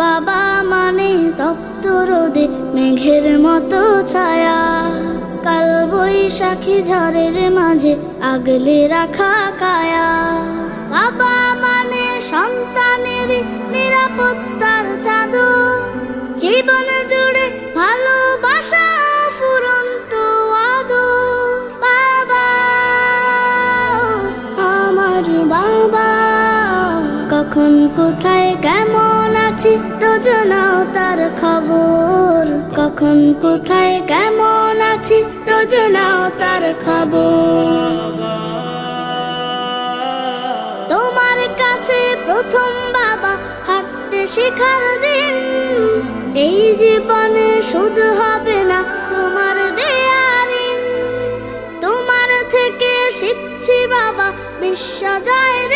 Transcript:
বাবা মানে তপ্ত রোদে মেঘের মতো ছায়া, কাল বৈশাখী ঝড়ের মাঝে আগলে রাখা কায়া। বাবা মানে সন্তানের নিরাপত্তার চাদর, জীবন জুড়ে ভালোবাসা ফুরন্ত আদর। বাবা, আমার বাবা, কখন কোথায় কেমন আছি রোজ নাও তার খবর। কখন কোথায় কেমন আছি রোজ নাও তার খবর। তোমার কাছে প্রথম বাবা হাঁটতে শেখার দিন, এই জীবনে শুধু হবে না তোমার দেয়া ঋণ। তোমার থেকে শিখছি বাবা বিশ্ব জয়ের